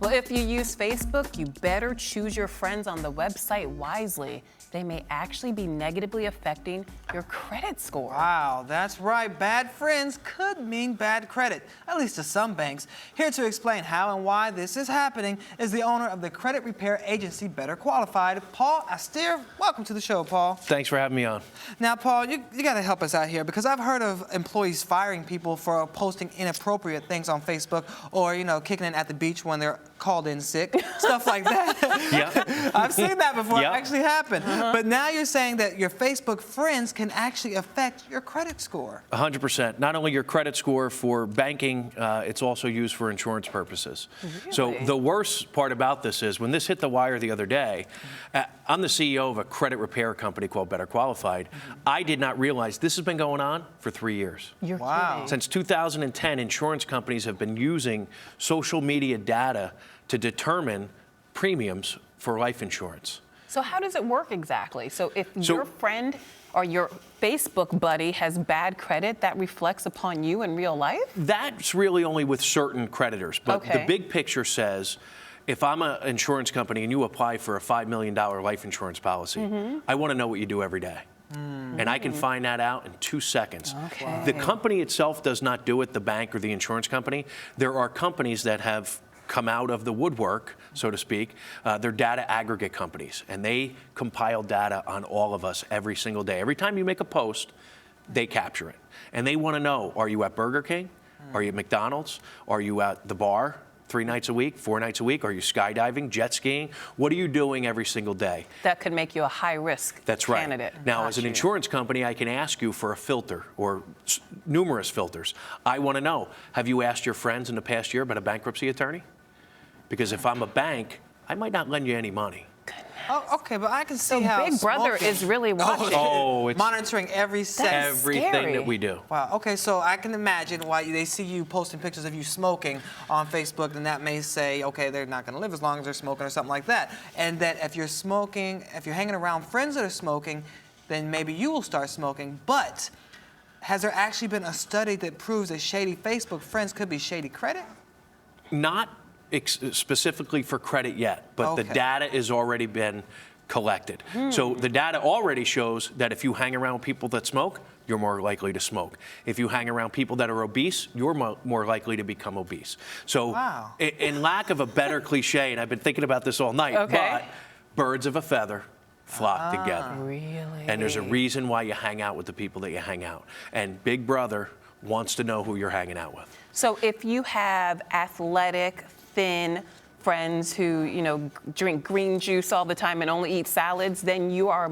Well, if you use Facebook, you better choose your friends on the website wisely. They may actually be negatively affecting your credit score. Wow, that's right. Bad friends could mean bad credit, at least to some banks. Here to explain how and why this is happening is the owner of the credit repair agency Better Qualified, Paul Astier. Welcome to the show, Paul. Thanks for having me on. Now, Paul, you got to help us out here because I've heard of employees firing people for posting inappropriate things on Facebook or, kicking in at the beach when they're called in sick, stuff like that. Yeah. I've seen that before. Yep. It actually happened. But now you're saying that your Facebook friends can actually affect your credit score. 100%. Not only your credit score for banking, it's also used for insurance purposes. Really? So the worst part about this is when this hit the wire the other day, I'm the CEO of a credit repair company called Better Qualified. I did not realize this has been going on for 3 years. You're Wow. kidding. Since 2010, insurance companies have been using social media data to determine premiums for life insurance. So how does it work exactly? So if your friend or your Facebook buddy has bad credit, that reflects upon you in real life? That's really only with certain creditors. But Okay. the big picture says, if I'm an insurance company and you apply for a $5 million life insurance policy, I want to know what you do every day. And I can find that out in 2 seconds. Okay. The company itself does not do it, the bank or the insurance company. There are companies that have come out of the woodwork, so to speak. They're data aggregate companies, and they compile data on all of us every single day. Every time you make a post, they capture it. And they want to know, are you at Burger King? Are you at McDonald's? Are you at the bar 3 nights a week, 4 nights a week? Are you skydiving, jet skiing? What are you doing every single day? That could make you a high-risk That's right. candidate. Now, as an Got you. insurance company, I can ask you for a filter or numerous filters. I want to know, have you asked your friends in the past year about a bankruptcy attorney? Because if I'm a bank, I might not lend you any money. Oh, okay, but I can see So how Big Brother smoking- is really watching. Oh, it's monitoring every second. everything scary. that we do. Wow. Okay, so I can imagine why they see you posting pictures of you smoking on Facebook, and that may say, okay, they're not going to live as long as they're smoking or something like that. And that if you're smoking, if you're hanging around friends that are smoking, then maybe you will start smoking. But has there actually been a study that proves that shady Facebook friends could be shady credit? Not specifically for credit yet, but the Okay. data has already been collected. So the data already shows that if you hang around people that smoke, you're more likely to smoke. If you hang around people that are obese, you're more likely to become obese. So Wow. in lack of a better cliche, and I've been thinking about this all night, Okay. but birds of a feather flock together. Really? And there's a reason why you hang out with the people that you hang out. And Big Brother wants to know who you're hanging out with. So if you have athletic, thin friends who, drink green juice all the time and only eat salads, then you are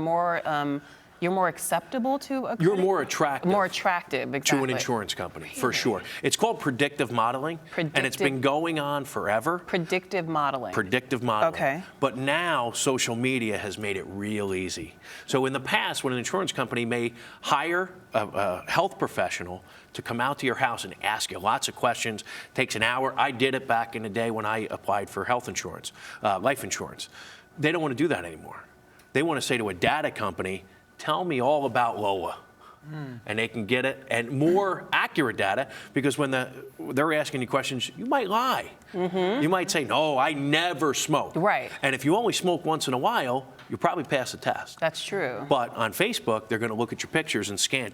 you're more acceptable to a You're credit- more attractive. More attractive, exactly. To an insurance company, for sure. It's called predictive modeling, and it's been going on forever. Predictive modeling. Predictive modeling. Okay. But now social media has made it real easy. So in the past, when an insurance company may hire a health professional to come out to your house and ask you lots of questions, takes an hour. I did it back in the day when I applied for health insurance, life insurance. They don't want to do that anymore. They want to say to a data company, tell me all about Lola. And they can get it, and more accurate data, because when they're asking you questions, you might lie. You might say, no, I never smoked. Right. And if you only smoke once in a while, you probably pass the test. That's true. But on Facebook, they're going to look at your pictures and scan.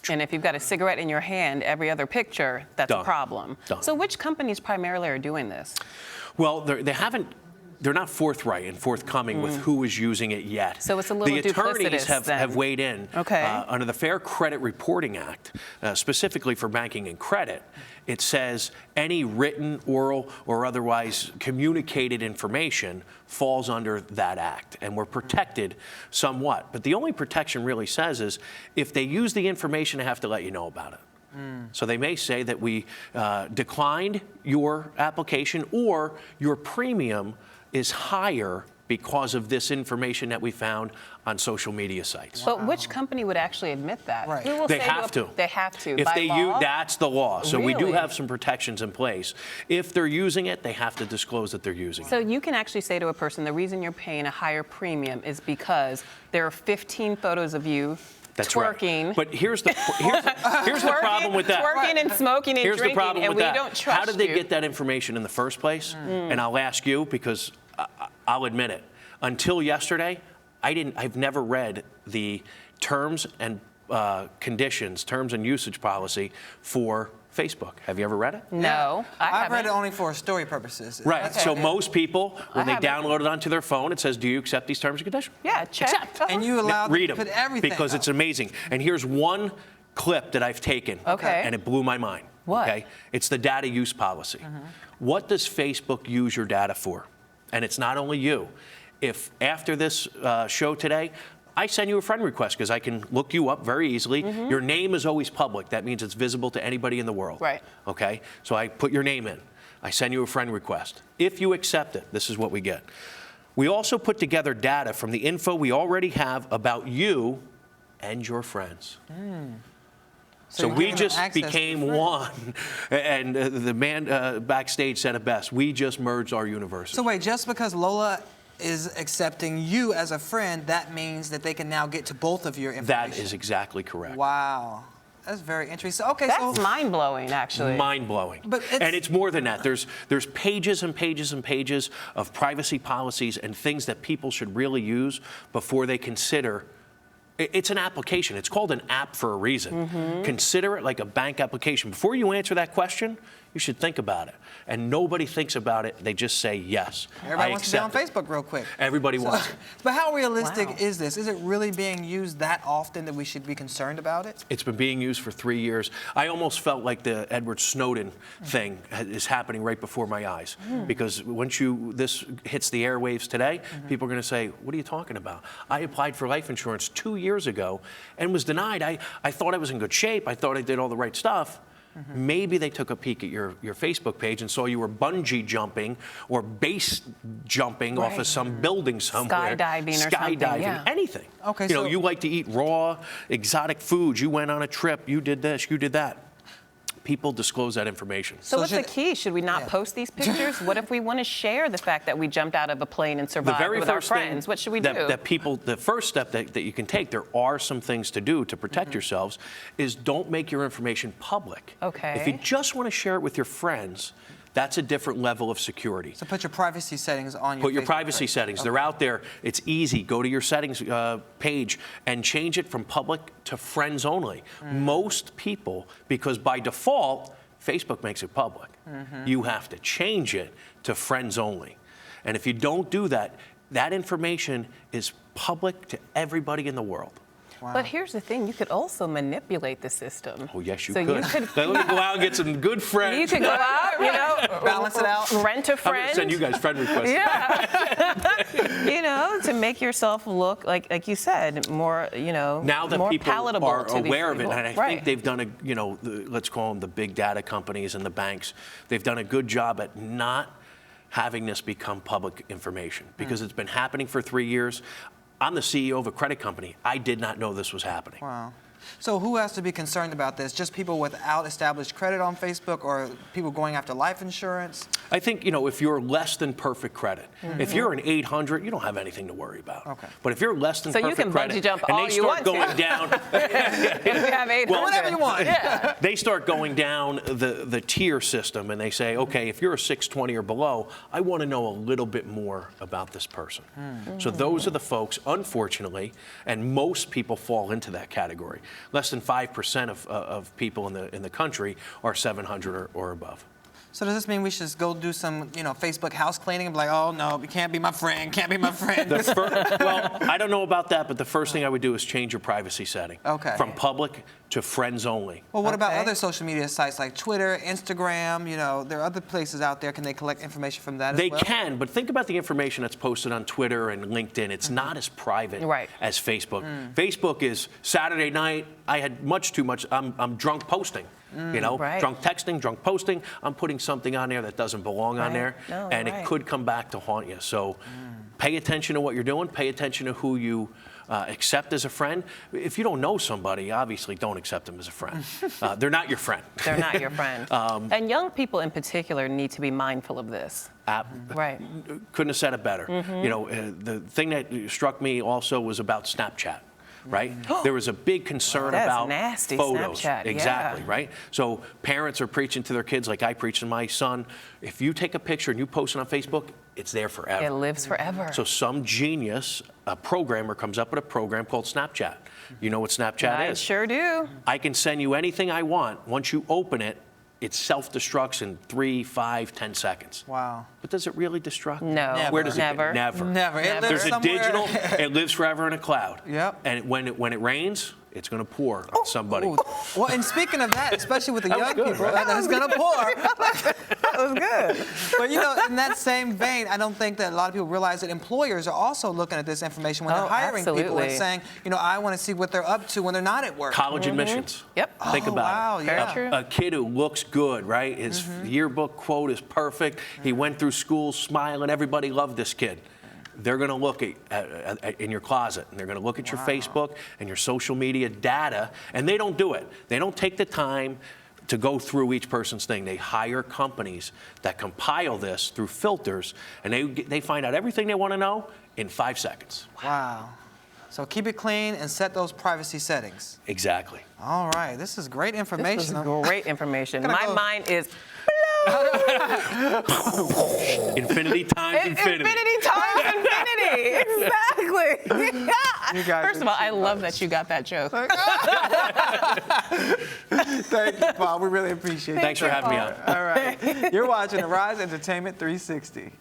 And if you've got a cigarette in your hand, every other picture, that's a Done. problem. Done. So which companies primarily are doing this? Well, they're not forthright and forthcoming with who is using it yet. So it's a little The attorneys duplicitous then. have weighed in Okay. Under the Fair Credit Reporting Act, specifically for banking and credit. It says any written, oral, or otherwise communicated information falls under that act, and we're protected somewhat. But the only protection really says is if they use the information, they have to let you know about it. So they may say that we declined your application, or your premium is higher because of this information that we found on social media sites. But which company would actually admit that? Right. Who will They say have to. They have to. If by they law? use, that's the law. So we do Really? have some protections in place. If they're using it, they have to disclose that they're using it. So you can actually say to a person, the reason you're paying a higher premium is because there are 15 photos of you That's twerking. right. But here's the problem with that. Twerking and smoking and Here's drinking, the problem and with we that. don't trust How did they you. get that information in the first place? And I'll ask you because I'll admit it. Until yesterday, I've never read the terms and conditions, terms and usage policy for Facebook. Have you ever read it? No, I I've haven't. read it only for story purposes. Right. That's So it. most people, when they haven't. download it onto their phone, it says, "Do you accept these terms and conditions?" Yeah, check. Accept. Uh-huh. And you allow them Read to them put everything because up. it's amazing. And here's one clip that I've taken, Okay. and it blew my mind. What? Okay, it's the data use policy. What does Facebook use your data for? And it's not only you. If after this show today, I send you a friend request because I can look you up very easily. Your name is always public. That means it's visible to anybody in the world. Right. Okay? So I put your name in. I send you a friend request. If you accept it, this is what we get. We also put together data from the info we already have about you and your friends. So you're we giving them just access to became friends. one. And the man backstage said it best. We just merged our universes. So wait, just because Lola is accepting you as a friend, that means that they can now get to both of your information. That is exactly correct. Wow. That's very interesting. Okay, That's so mind-blowing, actually. Mind-blowing. But it's- and it's more than that. There's pages and pages and pages of privacy policies and things that people should really use before they consider. It's an application. It's called an app for a reason. Consider it like a bank application. Before you answer that question, you should think about it. And nobody thinks about it. They just say yes. everybody I wants to be on accept it. Facebook real quick. Everybody wants it. But how realistic Wow. is this? Is it really being used that often that we should be concerned about it? It's been being used for 3 years. I almost felt like the Edward Snowden thing is happening right before my eyes. Because once this hits the airwaves today, people are going to say, what are you talking about? I applied for life insurance 2 years ago and was denied. I thought I was in good shape. I thought I did all the right stuff. Maybe they took a peek at your Facebook page and saw you were bungee jumping or base jumping off of Right. some building somewhere. Skydiving or something, Skydiving, yeah. anything. Okay, You know, so- you like to eat raw, exotic foods. You went on a trip. You did this. You did that. People disclose that information. So what's the should- key? Should we not Yeah. post these pictures? What if we want to share the fact that we jumped out of a plane and The survived very with our first thing friends? What should we that, do? that people, the first step that you can take, there are some things to do to protect yourselves, is don't make your information public. Okay. If you just want to share it with your friends, that's a different level of security. So put your privacy settings on your Put your Facebook privacy page. settings. Okay. They're out there. It's easy. Go to your settings page and change it from public to friends only. Most people, because by default, Facebook makes it public. You have to change it to friends only. And if you don't do that, that information is public to everybody in the world. But here's the thing, you could also manipulate the system. Oh, yes, you so could. You could Now, let me go out and get some good friends. you could go out, you know, Balance it out. rent a I'm going friend. to send you guys friend requests. Yeah. You know, to make yourself look like you said, more, you know, Now that more people palatable are to these aware of it, people. and I Right. think they've done let's call them the big data companies and the banks, they've done a good job at not having this become public information because it's been happening for 3 years. I'm the CEO of a credit company. I did not know this was happening. Wow. So who has to be concerned about this? Just people without established credit on Facebook or people going after life insurance? I think, if you're less than perfect credit, if you're an 800, you don't have anything to worry about. Okay. But if you're less than So you perfect can credit, bungee jump and all they you start want to. going down, If you have 800. Whatever you want. Yeah. they start going down the tier system and they say, okay, if you're a 620 or below, I want to know a little bit more about this person. So those are the folks, unfortunately, and most people fall into that category. Less than 5% of people in the country are 700 or above. So does this mean we should just go do some, Facebook house cleaning and be like, oh no, you can't be my friend, can't be my friend? Well, I don't know about that, but the first thing I would do is change your privacy setting. Okay. From public to friends only. Well, what about Okay. other social media sites like Twitter, Instagram? There are other places out there. Can they collect information from that They as well? can, but think about the information that's posted on Twitter and LinkedIn. It's not as private Right. as Facebook. Facebook is Saturday night, I had much too much, I'm drunk posting. Right. Drunk texting, drunk posting. I'm putting something on there that doesn't belong on Right. there, No, and right. it could come back to haunt you. So pay attention to what you're doing, pay attention to who you accept as a friend. If you don't know somebody, obviously don't accept them as a friend. They're not your friend. They're not your friend. And young people in particular need to be mindful of this. Right. Couldn't have said it better. The thing that struck me also was about Snapchat. right? There was a big concern That's about nasty, photos. Snapchat, yeah. Exactly, right? So parents are preaching to their kids like I preach to my son. If you take a picture and you post it on Facebook, it's there forever. It lives forever. So some genius, a programmer, comes up with a program called Snapchat. You know what Snapchat I is? sure do. I can send you anything I want. Once you open it, it self-destructs in 3, 5, 10 seconds. Wow. But does it really destruct? No, Where does never. it go? Never. Never. It lives There's a somewhere. digital, it lives forever in a cloud. Yep. And when it rains, it's going to pour on somebody. Ooh. Well, and speaking of that, especially with the That was young good, people, right? that is going to pour. That was good. But you know, in that same vein, I don't think that a lot of people realize that employers are also looking at this information when they're Oh, hiring people and absolutely. saying, you know, I want to see what they're up to when they're not at work. College admissions. Yep. Think Oh, about wow, it. yeah. Very true. A kid who looks good, right? His yearbook quote is perfect. He went through school smiling. Everybody loved this kid. They're going to look at in your closet, and they're going to look at your Facebook and your social media data, and they don't do it. They don't take the time to go through each person's thing. They hire companies that compile this through filters, and they find out everything they want to know in 5 seconds. Wow. So keep it clean and set those privacy settings. Exactly. All right, this is great information. This is great information. Gonna My go- mind is Infinity times infinity. infinity times infinity. Exactly. You guys First of are all, I love that you got that joke. Thank you, Paul. We really appreciate it. Thanks for having me on. All right. You're watching Arise Entertainment 360.